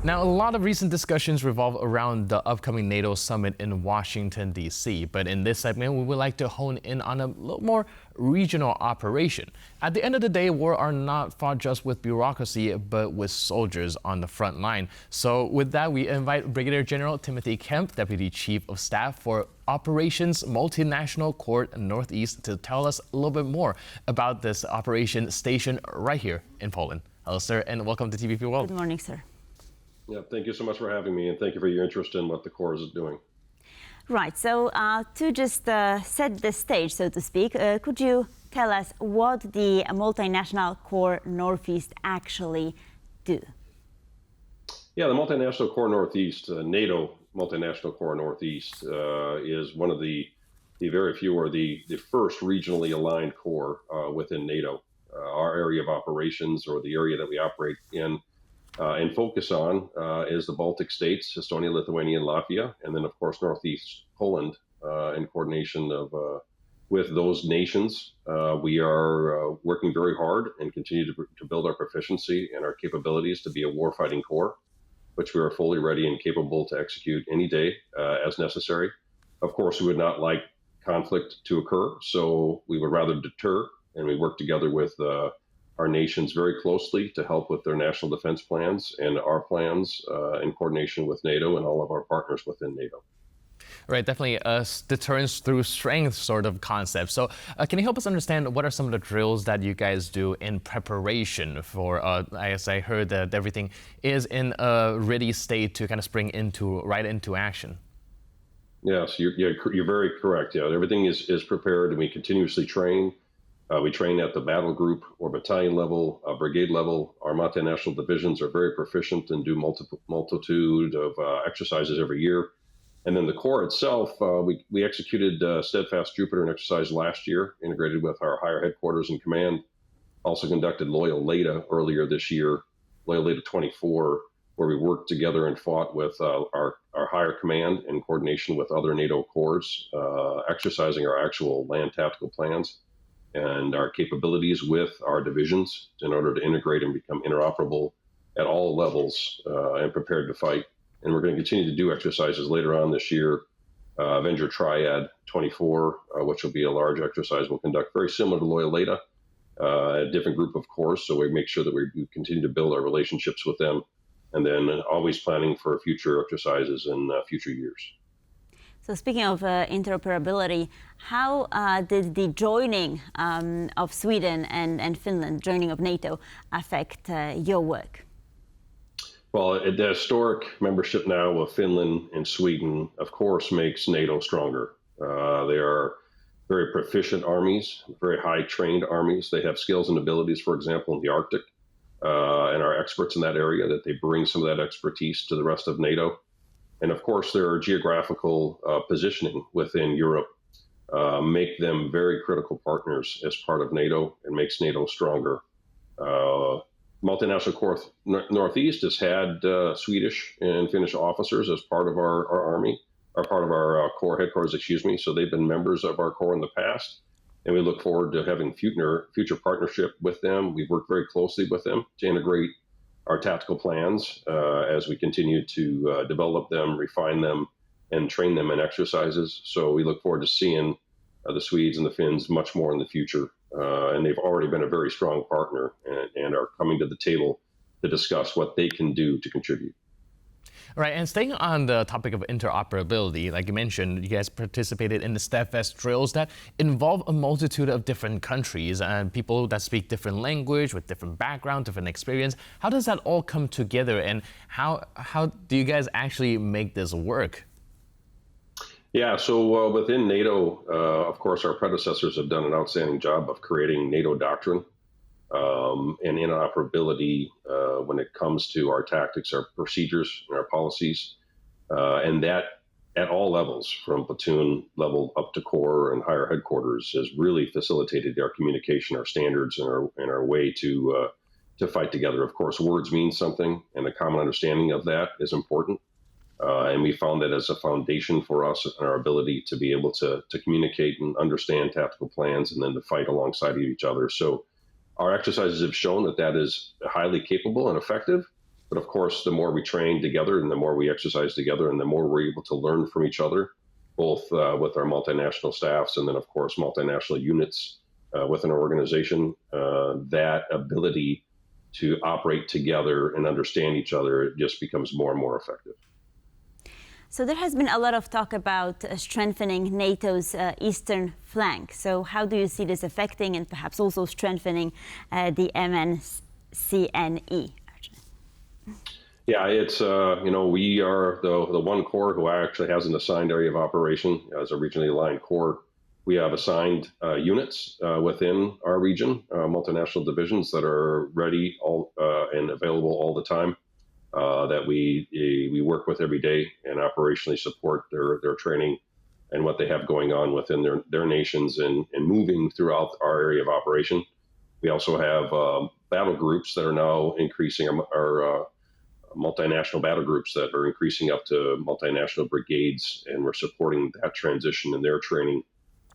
Now, a lot of recent discussions revolve around the upcoming NATO summit in Washington, D.C. But in this segment, we would like to hone in on a little more regional operation. At the end of the day, war are not fought just with bureaucracy, but with soldiers on the front line. So with that, we invite Brigadier General Timothy Kemp, Deputy Chief of Staff for Operations Multinational Corps Northeast, to tell us a little bit more about this operation stationed right here in Poland. Hello, sir, and welcome to TVP World. Good morning, sir. Yeah, thank you so much for having me, and thank you for your interest in what the Corps is doing. Right, so to just set the stage, so to speak, could you tell us what the Multinational Corps Northeast actually do? Yeah, the Multinational Corps Northeast, NATO Multinational Corps Northeast, is one of the very few, or the first regionally aligned corps within NATO. Our area of operations, or the area that we operate in, and focus on is the Baltic states, Estonia, Lithuania, and Latvia, and then of course Northeast Poland. In coordination with those nations, we are working very hard and continue to build our proficiency and our capabilities to be a warfighting corps, which we are fully ready and capable to execute any day as necessary. Of course, we would not like conflict to occur, so we would rather deter, and we work together with our nations very closely to help with their national defense plans and our plans in coordination with NATO and all of our partners within NATO. Right, definitely a deterrence through strength sort of concept. So can you help us understand what are some of the drills that you guys do in preparation for, as I heard that everything is in a ready state to kind of spring right into action? Yes, you're very correct. Yeah, everything is prepared, and we continuously train. We train at the battle group or battalion level, brigade level. Our multinational divisions are very proficient and do multitude of exercises every year. And then the Corps itself, we executed Steadfast Jupiter, an exercise last year, integrated with our higher headquarters and command. Also conducted Loyal Leda earlier this year, Loyal Leda 24, where we worked together and fought with our higher command in coordination with other NATO corps, exercising our actual land tactical plans and our capabilities with our divisions in order to integrate and become interoperable at all levels and prepared to fight. And we're going to continue to do exercises later on this year. Avenger Triad 24, which will be a large exercise we'll conduct, very similar to Loyal Leda, a different group of corps, so we make sure that we continue to build our relationships with them, and then always planning for future exercises in future years. So speaking of interoperability, how did the joining of Sweden and Finland, joining of NATO, affect your work? Well, the historic membership now of Finland and Sweden, of course, makes NATO stronger. They are very proficient armies, very high-trained armies. They have skills and abilities, for example, in the Arctic, and are experts in that area, that they bring some of that expertise to the rest of NATO. And of course, their geographical positioning within Europe make them very critical partners as part of NATO and makes NATO stronger. Multinational Corps Northeast has had Swedish and Finnish officers as part of our army, or part of our Corps headquarters, so they've been members of our Corps in the past, and we look forward to having future partnership with them. We've worked very closely with them to integrate our tactical plans as we continue to develop them, refine them, and train them in exercises. So we look forward to seeing the Swedes and the Finns much more in the future. And they've already been a very strong partner and are coming to the table to discuss what they can do to contribute. Right, and staying on the topic of interoperability, like you mentioned, you guys participated in the Steadfast drills that involve a multitude of different countries and people that speak different language, with different background, different experience. How does that all come together, and how do you guys actually make this work? Yeah, so within NATO, of course, our predecessors have done an outstanding job of creating NATO Doctrine and interoperability when it comes to our tactics, our procedures, and our policies, and that at all levels, from platoon level up to corps and higher headquarters, has really facilitated our communication, our standards, and our way to fight together. Of course, words mean something, and a common understanding of that is important. And we found that as a foundation for us and our ability to be able to communicate and understand tactical plans, and then to fight alongside each other. So our exercises have shown that is highly capable and effective, But of course, the more we train together and the more we exercise together and the more we're able to learn from each other, both with our multinational staffs and then, of course, multinational units within our organization, that ability to operate together and understand each other just becomes more and more effective. So there has been a lot of talk about strengthening NATO's eastern flank. So how do you see this affecting and perhaps also strengthening the MNCNE? Yeah, it's, we are the one corps who actually has an assigned area of operation as a regionally aligned corps. We have assigned units within our region, multinational divisions that are ready and available all the time, that we work with every day and operationally support their training and what they have going on within their nations and moving throughout our area of operation. We also have battle groups that are now increasing our multinational battle groups that are increasing up to multinational brigades, and we're supporting that transition and their training,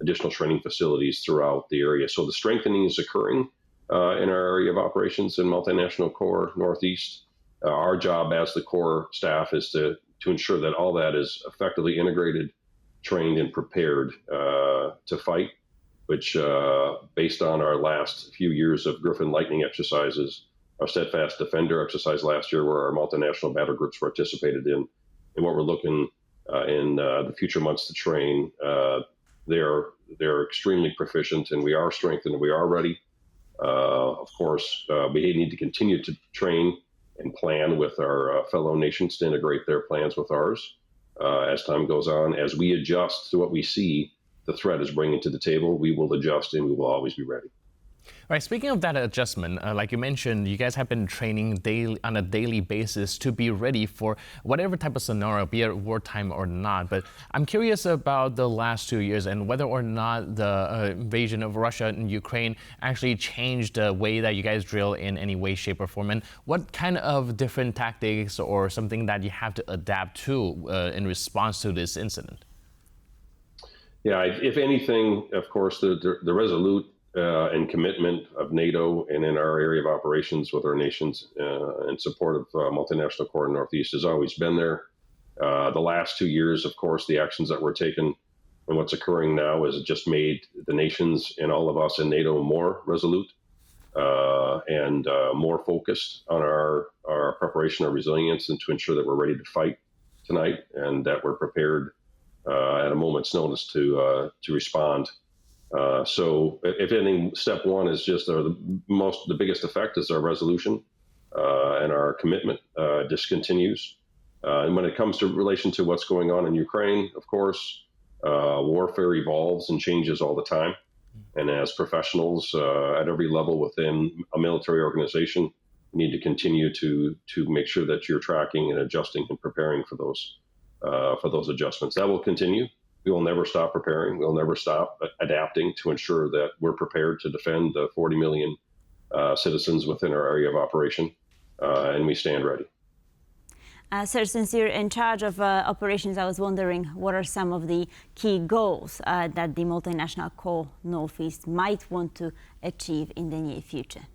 additional training facilities throughout the area. So the strengthening is occurring in our area of operations in Multinational Corps Northeast. Our job as the Corps staff is to ensure that all that is effectively integrated, trained, and prepared to fight, which based on our last few years of Griffin Lightning exercises, our Steadfast Defender exercise last year, where our multinational battle groups participated in, and what we're looking in the future months to train, they're extremely proficient, and we are strengthened, and we are ready. Of course, we need to continue to train and plan with our fellow nations to integrate their plans with ours as time goes on. As we adjust to what we see the threat is bringing to the table, we will adjust and we will always be ready. All right, speaking of that adjustment, like you mentioned, you guys have been training on a daily basis to be ready for whatever type of scenario, be it wartime or not. But I'm curious about the last 2 years and whether or not the invasion of Russia and Ukraine actually changed the way that you guys drill in any way, shape, or form. And what kind of different tactics or something that you have to adapt to in response to this incident? Yeah, if anything, of course, the resolute and commitment of NATO and in our area of operations with our nations in support of Multinational Corps Northeast has always been there. The last 2 years, of course, the actions that were taken and what's occurring now has just made the nations and all of us in NATO more resolute and more focused on our preparation, our resilience, and to ensure that we're ready to fight tonight and that we're prepared at a moment's notice to respond. So if anything, step one is just the biggest effect is our resolution and our commitment just continues. And when it comes to relation to what's going on in Ukraine, of course, warfare evolves and changes all the time. And as professionals at every level within a military organization, you need to continue to make sure that you're tracking and adjusting and preparing for those adjustments. That will continue. We will never stop preparing. We'll never stop adapting to ensure that we're prepared to defend the 40 million citizens within our area of operation, and we stand ready. Sir, since you're in charge of operations, I was wondering what are some of the key goals that the Multinational Corps Northeast might want to achieve in the near future?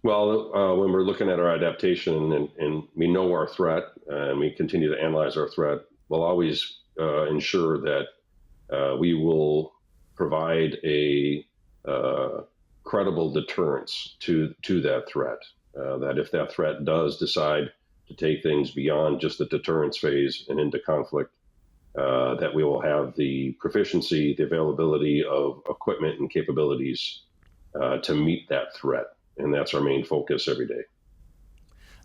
Well, when we're looking at our adaptation and we know our threat and we continue to analyze our threat, we'll always ensure that we will provide a credible deterrence to that threat. That if that threat does decide to take things beyond just the deterrence phase and into conflict, that we will have the proficiency, the availability of equipment and capabilities to meet that threat. And that's our main focus every day.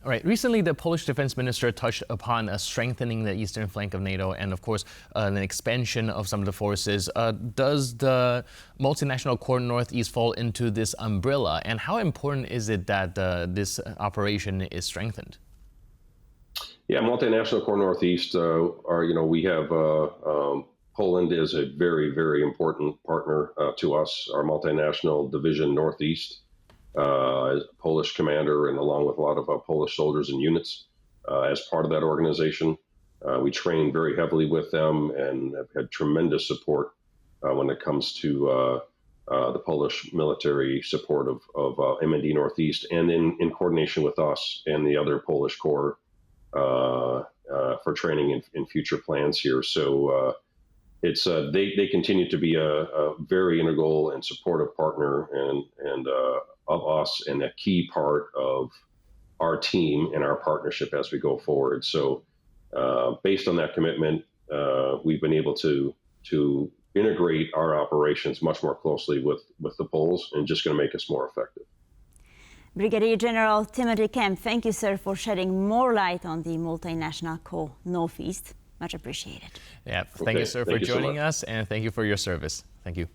All right. Recently, the Polish defense minister touched upon strengthening the eastern flank of NATO and, of course, an expansion of some of the forces. Does the Multinational Corps Northeast fall into this umbrella? And how important is it that this operation is strengthened? Yeah, Multinational Corps Northeast, we have Poland is a very, very important partner to us. Our Multinational Division Northeast as a Polish commander and along with a lot of Polish soldiers and units as part of that organization. We train very heavily with them and have had tremendous support when it comes to the Polish military support of MND Northeast, and in coordination with us and the other Polish Corps for training in future plans here. So it's they continue to be a very integral and supportive partner and of us, and a key part of our team and our partnership as we go forward. So based on that commitment, we've been able to integrate our operations much more closely with the Poles, and just going to make us more effective. Brigadier General Timothy Kemp, thank you, sir, for shedding more light on the multinational Corps Northeast. Much appreciated. Yeah, thank you, sir, for joining us, and thank you for your service. Thank you.